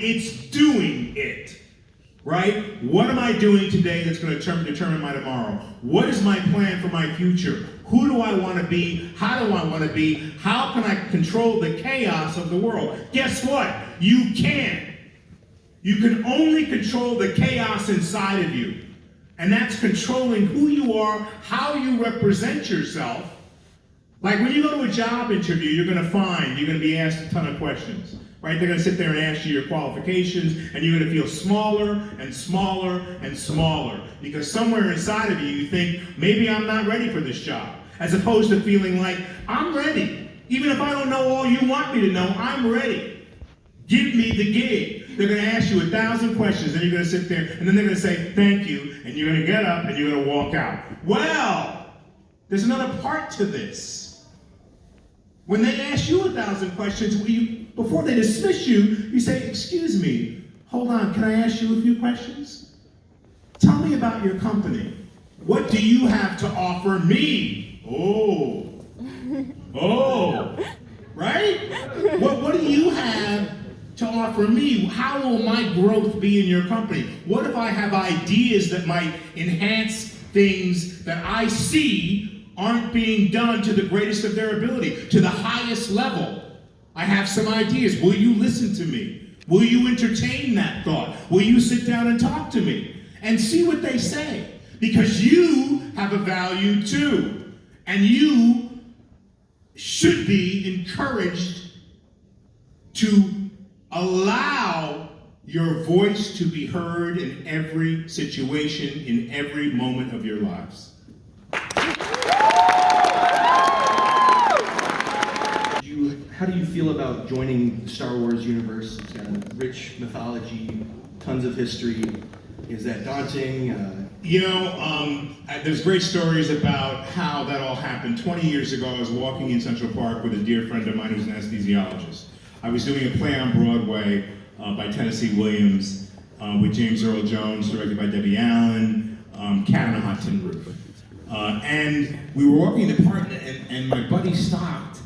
It's doing it, right? What am I doing today that's going to determine my tomorrow? What is my plan for my future? Who do I want to be? How do I want to be? How can I control the chaos of the world? Guess what? You can't. You can only control the chaos inside of you. And that's controlling who you are, how you represent yourself. Like when you go to a job interview, you're going to be asked a ton of questions. Right? They're going to sit there and ask you your qualifications, and you're going to feel smaller and smaller and smaller because somewhere inside of you, you think, maybe I'm not ready for this job, as opposed to feeling like, I'm ready. Even if I don't know all you want me to know, I'm ready. Give me the gig. They're going to ask you 1,000 questions, and you're going to sit there, and then they're going to say, thank you, and you're going to get up, and you're going to walk out. Well, there's another part to this. When they ask you 1,000 questions, before they dismiss you, you say, excuse me, hold on, can I ask you a few questions? Tell me about your company. What do you have to offer me? Oh, right? What do you have to offer me? How will my growth be in your company? What if I have ideas that might enhance things that I see aren't being done to the greatest of their ability, to the highest level? I have some ideas. Will you listen to me? Will you entertain that thought? Will you sit down and talk to me and see what they say? Because you have a value too. And you should be encouraged to allow your voice to be heard in every situation, in every moment of your lives. How do you feel about joining the Star Wars universe? It's got a rich mythology, tons of history. Is that daunting? There's great stories about how that all happened. 20 years ago, I was walking in Central Park with a dear friend of mine who's an anesthesiologist. I was doing a play on Broadway by Tennessee Williams with James Earl Jones, directed by Debbie Allen, Cat on a Hot Tin Roof. And we were walking in the park, and my buddy stopped.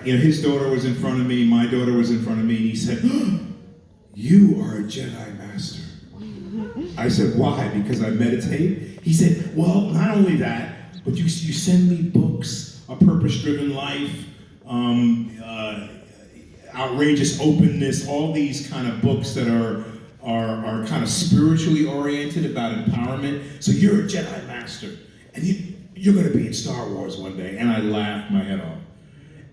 His daughter was in front of me, my daughter was in front of me, and he said, "You are a Jedi Master." I said, "Why? Because I meditate?" He said, "Well, not only that, but you send me books, A Purpose-Driven Life, Outrageous Openness, all these kind of books that are kind of spiritually oriented about empowerment. So you're a Jedi Master, and you're going to be in Star Wars one day." And I laughed my head off.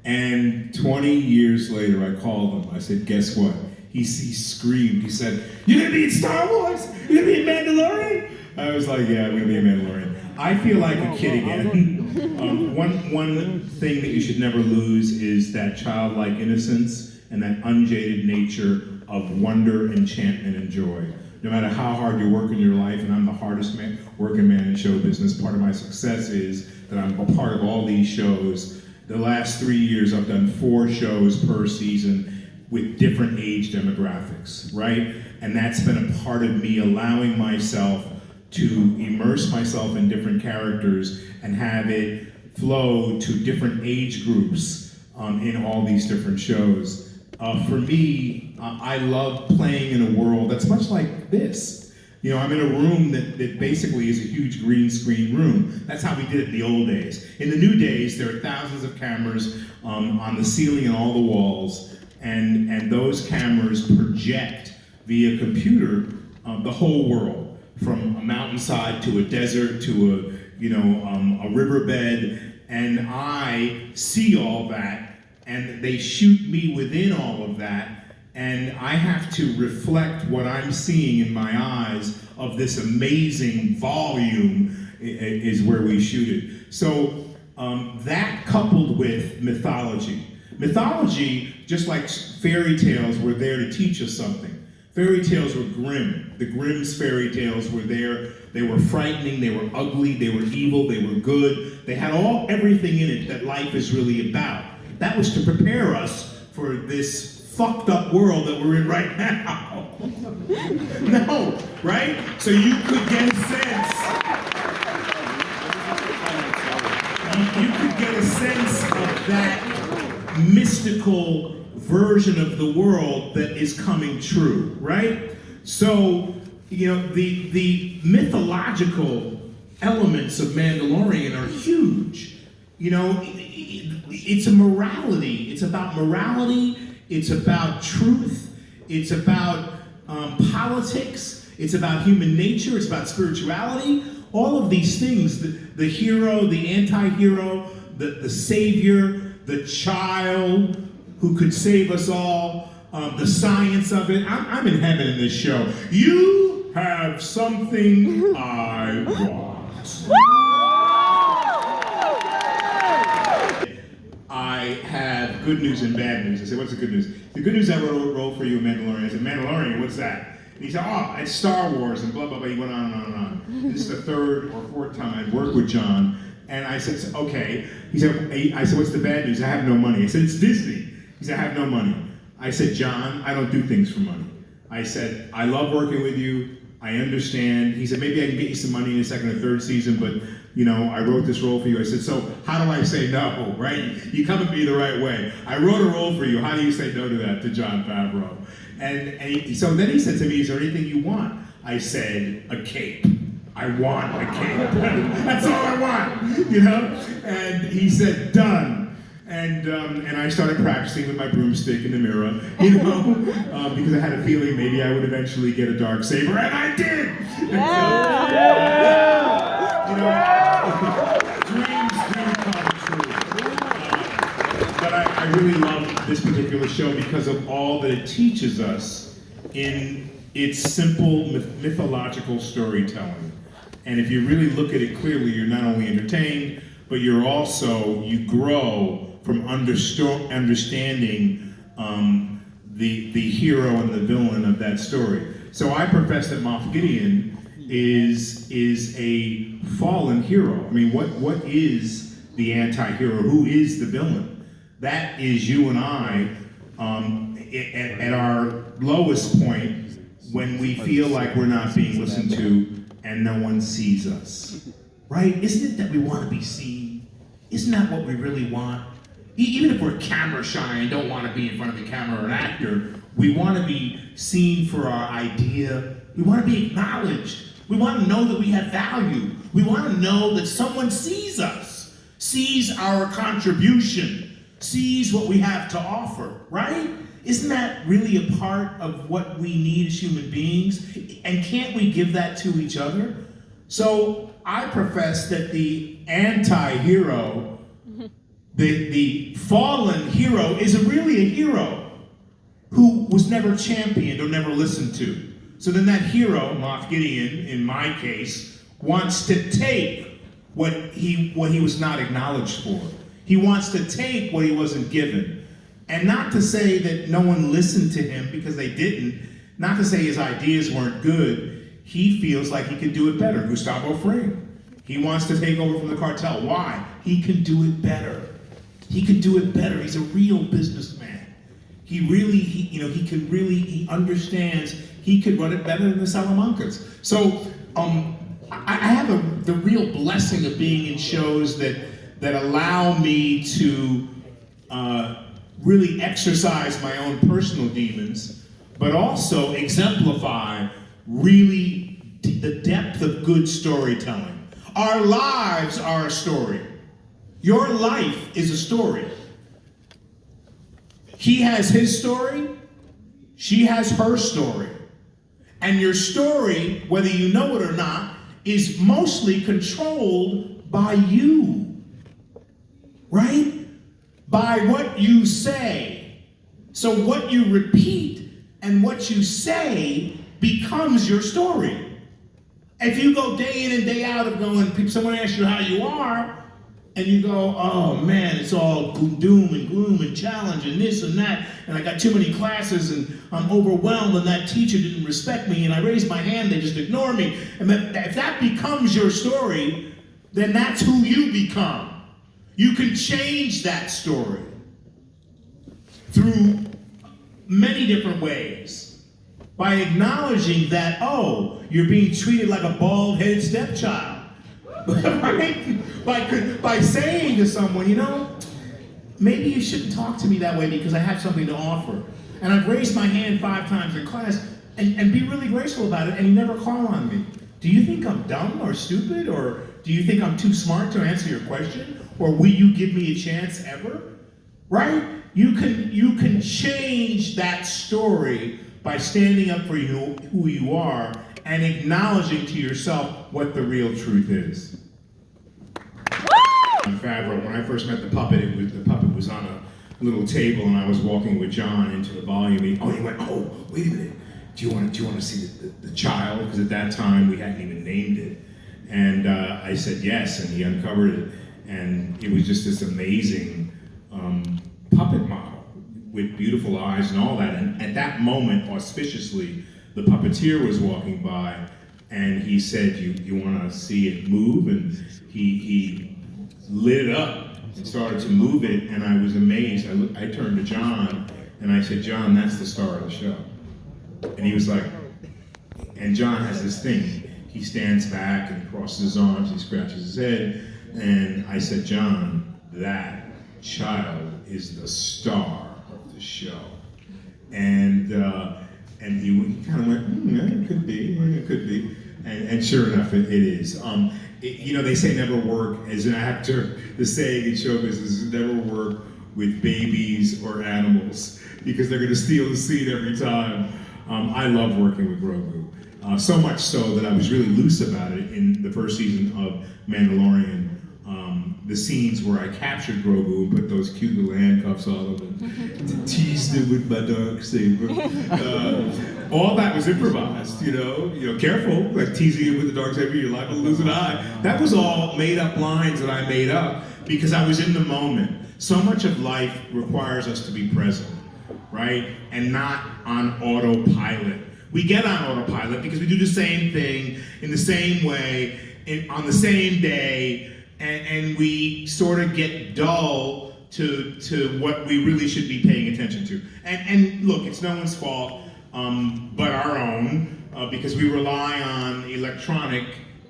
And 20 years later, I called him. I said, "Guess what?" He screamed. He said, "You're going to be in Star Wars? You're going to be in Mandalorian?" I was like, "Yeah, I'm going to be in Mandalorian." I feel like a kid again. One thing that you should never lose is that childlike innocence and that unjaded nature of wonder, enchantment, and joy. No matter how hard you work in your life, and I'm the hardest working man in show business, part of my success is that I'm a part of all these shows. The last 3 years, I've done 4 shows per season with different age demographics, right? And that's been a part of me allowing myself to immerse myself in different characters and have it flow to different age groups in all these different shows. For me, I love playing in a world that's much like this. I'm in a room that basically is a huge green screen room. That's how we did it in the old days. In the new days, there are thousands of cameras on the ceiling and all the walls, and those cameras project via computer the whole world, from a mountainside to a desert to a riverbed, and I see all that, and they shoot me within all of that. And I have to reflect what I'm seeing in my eyes of this amazing volume is where we shoot it. So that coupled with mythology. Mythology, just like fairy tales, were there to teach us something. Fairy tales were grim. The Grimm's fairy tales were there. They were frightening, they were ugly, they were evil, they were good. They had everything in it that life is really about. That was to prepare us for this fucked up world that we're in right now. No, right? So you could get a sense. You could get a sense of that mystical version of the world that is coming true, right? So, the mythological elements of Mandalorian are huge. It's a morality. It's about morality. It's about truth. It's about politics. It's about human nature. It's about spirituality. All of these things, the hero, the anti-hero, the savior, the child who could save us all, the science of it. I'm in heaven in this show. You have something I want. I have good news and bad news. I said, what's the good news? The good news, I wrote a role for you in Mandalorian. I said, Mandalorian, what's that? And he said, oh, it's Star Wars and blah, blah, blah. He went on and on and on. This is the third or fourth time I'd worked with John. And I said, okay. I said, what's the bad news? I have no money. I said, it's Disney. He said, I have no money. I said, John, I don't do things for money. I said, I love working with you. I understand. He said, maybe I can get you some money in the second or third season, but I wrote this role for you. I said, so how do I say no, right? You come at me the right way. I wrote a role for you. How do you say no to that, to Jon Favreau? So then he said to me, is there anything you want? I said, a cape. I want a cape. That's all I want, And he said, done. And I started practicing with my broomstick in the mirror, because I had a feeling maybe I would eventually get a darksaber, and I did. Dreams do come true. But I really love this particular show because of all that it teaches us in its simple mythological storytelling. And if you really look at it clearly, you're not only entertained, but you grow from understanding the hero and the villain of that story. So I profess that Moff Gideon is a fallen hero. I mean, what is the anti-hero? Who is the villain? That is you and I at our lowest point when we feel like we're not being listened to and no one sees us. Right? Isn't it that we want to be seen? Isn't that what we really want? Even if we're camera shy and don't want to be in front of the camera or an actor, we want to be seen for our idea. We want to be acknowledged. We want to know that we have value. We want to know that someone sees us, sees our contribution, sees what we have to offer, right? Isn't that really a part of what we need as human beings? And can't we give that to each other? So I profess that the anti-hero, the fallen hero, is really a hero who was never championed or never listened to. So then that hero, Moff Gideon, in my case, wants to take what he was not acknowledged for. He wants to take what he wasn't given. And not to say that no one listened to him because they didn't, not to say his ideas weren't good. He feels like he could do it better. Gustavo Fring. He wants to take over from the cartel. Why? He can do it better. He can do it better. He's a real businessman. He understands he could run it better than the Salamancas. So I have the real blessing of being in shows that allow me to really exercise my own personal demons, but also exemplify really the depth of good storytelling. Our lives are a story. Your life is a story. He has his story, she has her story. And your story, whether you know it or not, is mostly controlled by you, right? By what you say. So what you repeat and what you say becomes your story. If you go day in and day out of going, someone asks you how you are, and you go, oh man, it's all doom and gloom and challenge and this and that, and I got too many classes and I'm overwhelmed and that teacher didn't respect me and I raised my hand, they just ignore me. And if that becomes your story, then that's who you become. You can change that story through many different ways. By acknowledging that, oh, you're being treated like a bald-headed stepchild. Right? By saying to someone, maybe you shouldn't talk to me that way because I have something to offer. And I've raised my hand 5 times in class, and be really graceful about it, and you never call on me. Do you think I'm dumb or stupid, or do you think I'm too smart to answer your question? Or will you give me a chance ever? Right? You can change that story by standing up for who you are and acknowledging to yourself what the real truth is. On Favreau, when I first met the puppet, the puppet was on a little table, and I was walking with John into the volume. He went, oh, wait a minute. Do you want to see the child? Because at that time we hadn't even named it. And I said yes, and he uncovered it, and it was just this amazing puppet model with beautiful eyes and all that. And at that moment, auspiciously, the puppeteer was walking by, and he said, "You want to see it move?" And he lit it up and started to move it, and I was amazed. I turned to John, and I said, "John, that's the star of the show." And he was like, and John has this thing. He stands back and crosses his arms, he scratches his head, and I said, "John, that child is the star of the show." And he kind of went, yeah, it could be. And sure enough, it is. They say never work, as an actor, the saying in show business is never work with babies or animals, because they're going to steal the scene every time. I love working with Grogu. So much so that I was really loose about it in the first season of Mandalorian. The scenes where I captured Grogu and put those cute little handcuffs on him and teased him with my dark saber. All that was improvised, careful, like teasing him with the dark saber, you're liable to lose an eye. That was all made up lines that I made up because I was in the moment. So much of life requires us to be present, right? And not on autopilot. We get on autopilot because we do the same thing in the same way, on the same day, and we sort of get dull to what we really should be paying attention to. And look, it's no one's fault but our own, because we rely on electronic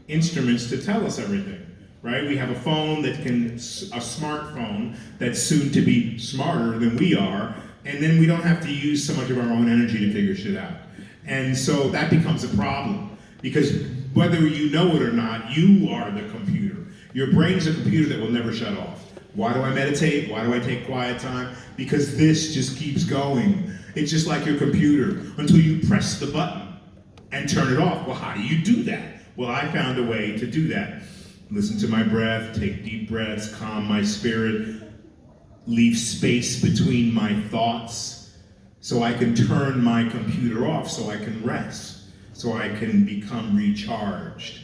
instruments to tell us everything, right? We have a phone a smartphone that's soon to be smarter than we are, and then we don't have to use so much of our own energy to figure shit out. And so that becomes a problem, because whether you know it or not, you are the computer. Your brain is a computer that will never shut off. Why do I meditate? Why do I take quiet time? Because this just keeps going. It's just like your computer until you press the button and turn it off. Well, how do you do that? Well, I found a way to do that. Listen to my breath, take deep breaths, calm my spirit, leave space between my thoughts so I can turn my computer off, so I can rest, so I can become recharged.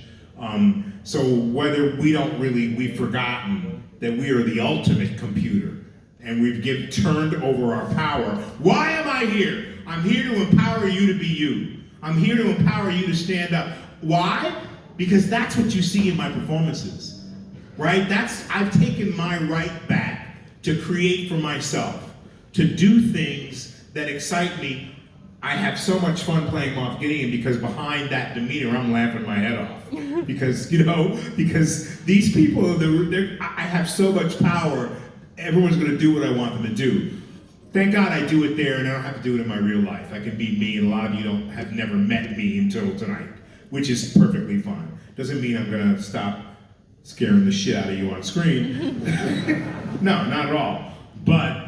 So whether we've forgotten that we are the ultimate computer, and we've turned over our power. Why am I here? I'm here to empower you to be you. I'm here to empower you to stand up. Why? Because that's what you see in my performances, right? I've taken my right back to create for myself, to do things that excite me. I have so much fun playing Moff Gideon because behind that demeanor, I'm laughing my head off. Because these people, I have so much power, everyone's gonna do what I want them to do. Thank God I do it there and I don't have to do it in my real life. I can be me, and a lot of you have never met me until tonight, which is perfectly fine. Doesn't mean I'm gonna stop scaring the shit out of you on screen. No, not at all. But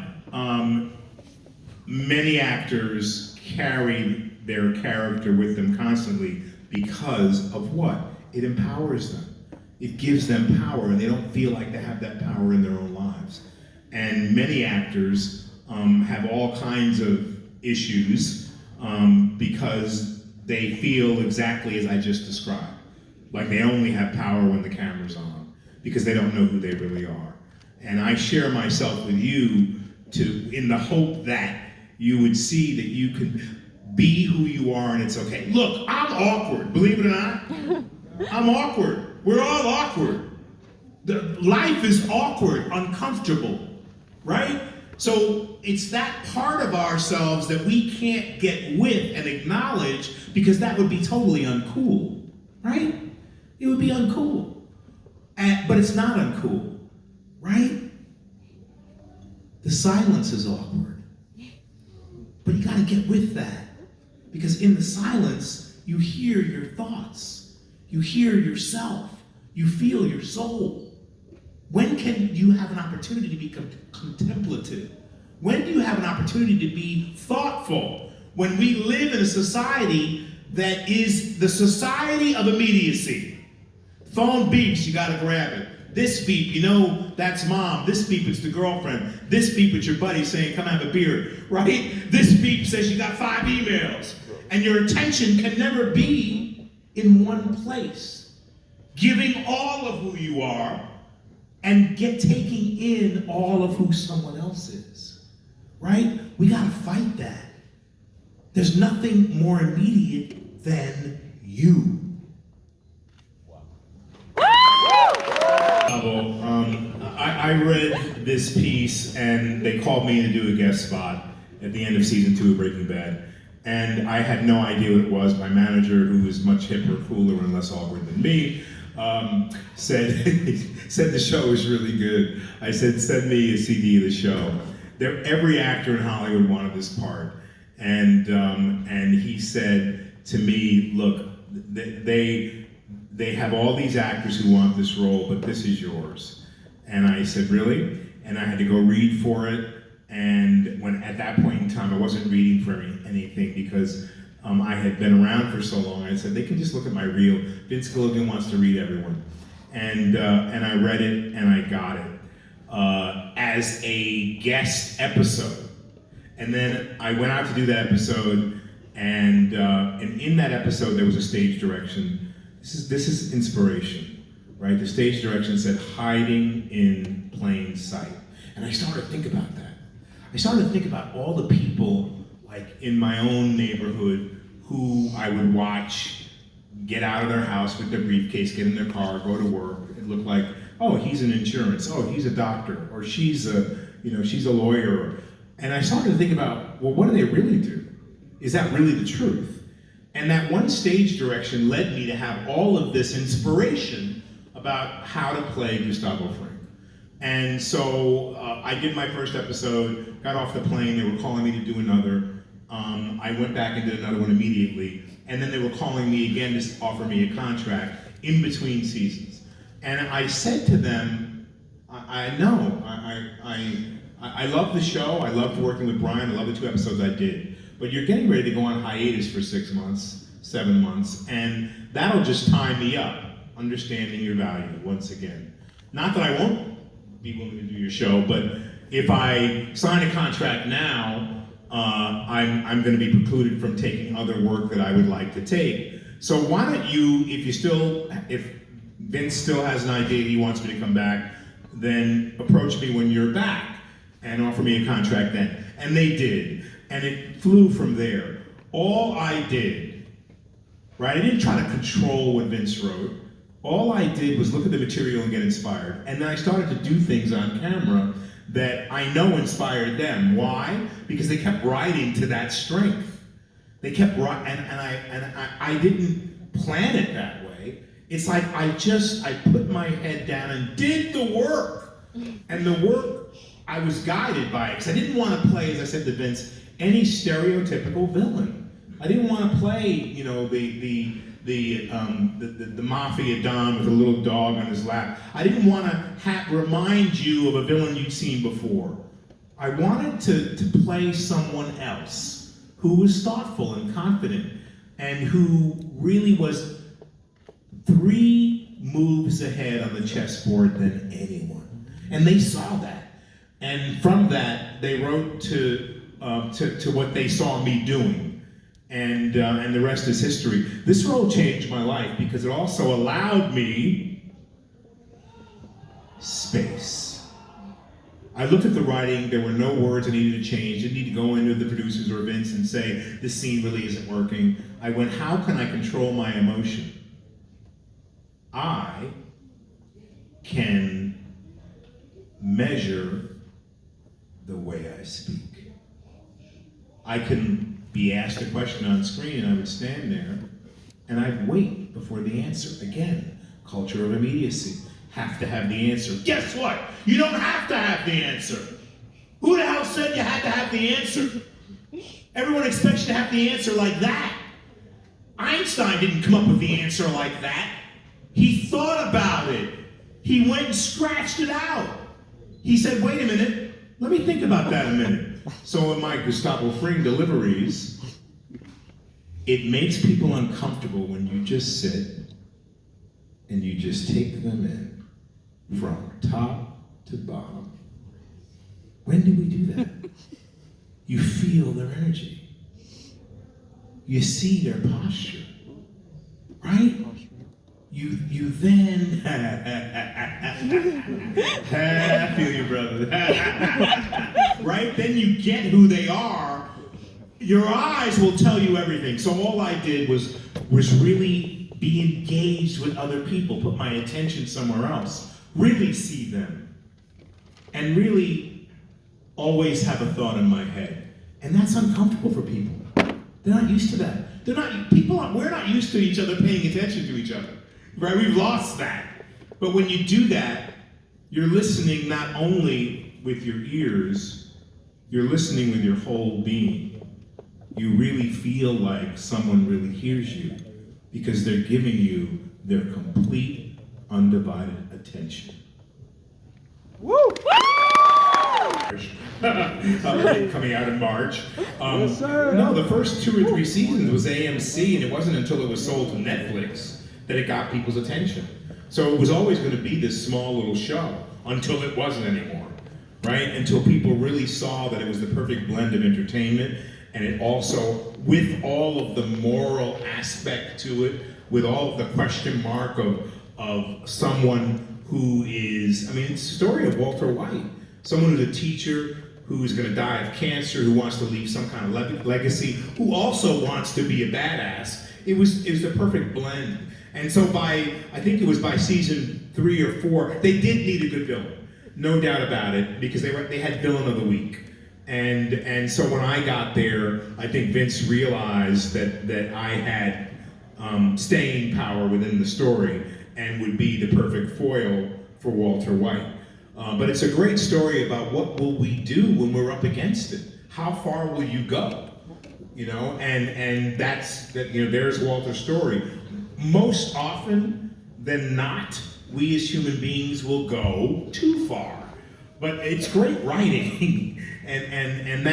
many actors carry their character with them constantly because of what? It empowers them. It gives them power, and they don't feel like they have that power in their own lives. And many actors have all kinds of issues because they feel exactly as I just described. Like they only have power when the camera's on, because they don't know who they really are. And I share myself with you in the hope that you would see that you can be who you are and it's okay. Look, I'm awkward, believe it or not. I'm awkward. We're all awkward. Life is awkward, uncomfortable, right? So it's that part of ourselves that we can't get with and acknowledge, because that would be totally uncool, right? It would be uncool. But it's not uncool, right? The silence is awkward. But you gotta get with that. Because in the silence, you hear your thoughts. You hear yourself. You feel your soul. When can you have an opportunity to be contemplative? When do you have an opportunity to be thoughtful? When we live in a society that is the society of immediacy. Phone beeps, you gotta grab it. This beep, you know that's mom. This beep, it's the girlfriend. This beep, it's your buddy saying, come have a beer, right? This beep says you got 5 emails. And your attention can never be in one place. Giving all of who you are and taking in all of who someone else is, right? We gotta fight that. There's nothing more immediate than you. I read this piece and they called me to do a guest spot at the end of season 2 of Breaking Bad. And I had no idea what it was. My manager, who is much hipper, cooler, and less awkward than me, said the show is really good. I said, send me a CD of the show. Every actor in Hollywood wanted this part. And he said to me, look, they have all these actors who want this role, but this is yours. And I said, really? And I had to go read for it. And when at that point in time, I wasn't reading for anything because I had been around for so long. I said, they can just look at my reel. Vince Gilligan wants to read everyone. And I read it and I got it as a guest episode. And then I went out to do that episode, and in that episode there was a stage direction. This is inspiration, right? The stage direction said, hiding in plain sight. And I started to think about that. I started to think about all the people, like in my own neighborhood, who I would watch get out of their house with their briefcase, get in their car, go to work. It looked like, oh, he's in insurance. Oh, he's a doctor, or she's a lawyer. And I started to think about, well, what do they really do? Is that really the truth? And that one stage direction led me to have all of this inspiration about how to play Gustavo Fring. And so I did my first episode, got off the plane, they were calling me to do another. I went back and did another one immediately. And then they were calling me again to offer me a contract in between seasons. And I said to them, I love the show, I loved working with Brian, I love the 2 episodes I did. But you're getting ready to go on hiatus for 6 months, 7 months, and that'll just tie me up, understanding your value once again. Not that I won't be willing to do your show, but if I sign a contract now, I'm going to be precluded from taking other work that I would like to take. So why don't you, if Vince still has an idea he wants me to come back, then approach me when you're back and offer me a contract then. And they did, and it flew from there. All I did, right, I didn't try to control what Vince wrote. All I did was look at the material and get inspired. And then I started to do things on camera that I know inspired them. Why? Because they kept writing to that strength. They kept writing, and I didn't plan it that way. It's like I put my head down and did the work. And the work, I was guided by it. Because I didn't want to play, as I said to Vince, any stereotypical villain. I didn't want to play, you know, the mafia don with a little dog on his lap. I didn't want to remind you of a villain you'd seen before. I wanted to play someone else who was thoughtful and confident and who really was 3 moves ahead on the chessboard than anyone. And they saw that. And from that, they wrote to what they saw me doing. And the rest is history. This role changed my life because it also allowed me space. I looked at the writing, there were no words I needed to change. Didn't need to go into the producers or Vince and say, this scene really isn't working. I went, how can I control my emotion? I can measure the way I speak. I can be asked a question on screen and I would stand there and I'd wait before the answer. Again, culture of immediacy. Have to have the answer. Guess what? You don't have to have the answer. Who the hell said you had to have the answer? Everyone expects you to have the answer like that. Einstein didn't come up with the answer like that. He thought about it. He went and scratched it out. He said, wait a minute, let me think about that a minute. So in my Gustavo Fring deliveries, it makes people uncomfortable when you just sit and you just take them in from top to bottom. When do we do that? You feel their energy. You see their posture, right? You then, I feel you, brother. Right? Then you get who they are. Your eyes will tell you everything. So all I did was really be engaged with other people, put my attention somewhere else, really see them, and really always have a thought in my head. And that's uncomfortable for people. They're not used to that. We're not used to each other paying attention to each other. Right? We've lost that. But when you do that, you're listening not only with your ears, you're listening with your whole being. You really feel like someone really hears you because they're giving you their complete, undivided attention. Woo! Coming out in March. Yes, sir. No, the first 2 or 3 seasons was AMC, and it wasn't until it was sold to Netflix that it got people's attention. So it was always going to be this small little show until it wasn't anymore, right? Until people really saw that it was the perfect blend of entertainment, and it also, with all of the moral aspect to it, with all of the question mark of someone who is, I mean, it's the story of Walter White, someone who's a teacher, who's going to die of cancer, who wants to leave some kind of legacy, who also wants to be a badass. It was the perfect blend. And so I think it was by season 3 or 4, they did need a good villain, no doubt about it, because they had villain of the week. And so when I got there, I think Vince realized that I had staying power within the story and would be the perfect foil for Walter White. But it's a great story about what will we do when we're up against it. How far will you go? You know, and there's Walter's story. Most often than not, we as human beings will go too far. But it's great writing, and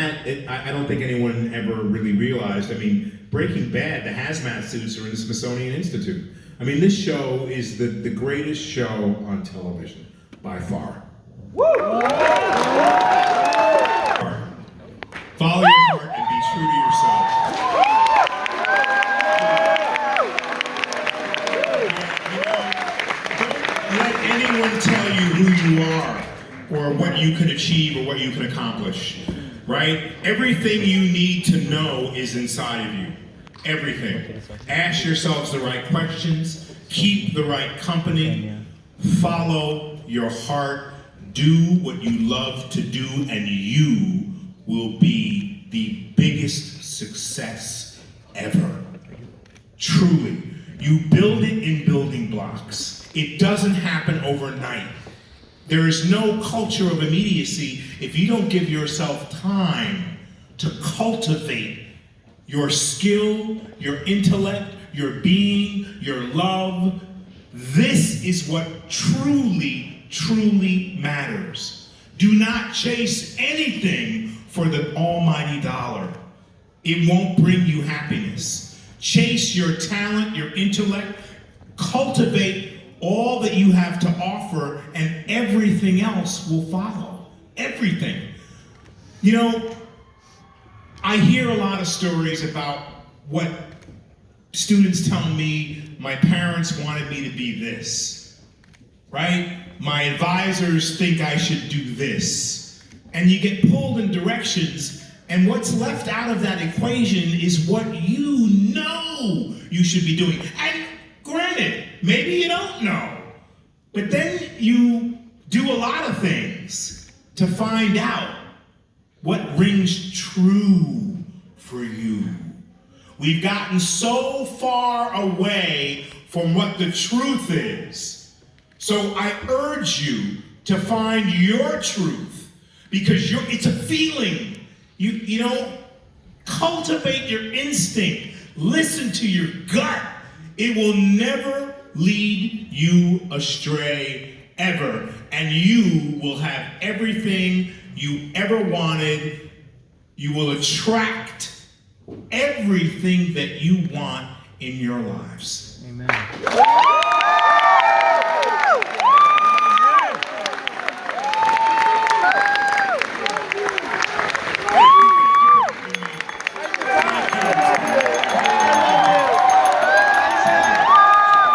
I don't think anyone ever really realized. I mean, Breaking Bad, the hazmat suits are in the Smithsonian Institute. I mean, this show is the greatest show on television, by far. Woo! Follow your heart and be true to yourself. Don't let anyone tell you who you are or what you can achieve or what you can accomplish, right? Everything you need to know is inside of you. Everything. Ask yourselves the right questions, keep the right company, follow your heart, do what you love to do, and you will be the biggest success ever. Truly. You build it in building blocks. It doesn't happen overnight. There is no culture of immediacy if you don't give yourself time to cultivate your skill, your intellect, your being, your love. This is what truly, truly matters. Do not chase anything for the almighty dollar. It won't bring you happiness. Chase your talent, your intellect, cultivate all that you have to offer, and everything else will follow. Everything. You know, I hear a lot of stories about what students tell me, my parents wanted me to be this, right? My advisors think I should do this. And you get pulled in directions, and what's left out of that equation is what you know you should be doing. And granted, maybe you don't know, but then you do a lot of things to find out what rings true for you. We've gotten so far away from what the truth is. So I urge you to find your truth, because it's a feeling. You know, cultivate your instinct. Listen to your gut. It will never lead you astray ever. And you will have everything you ever wanted. You will attract everything that you want in your lives. Amen.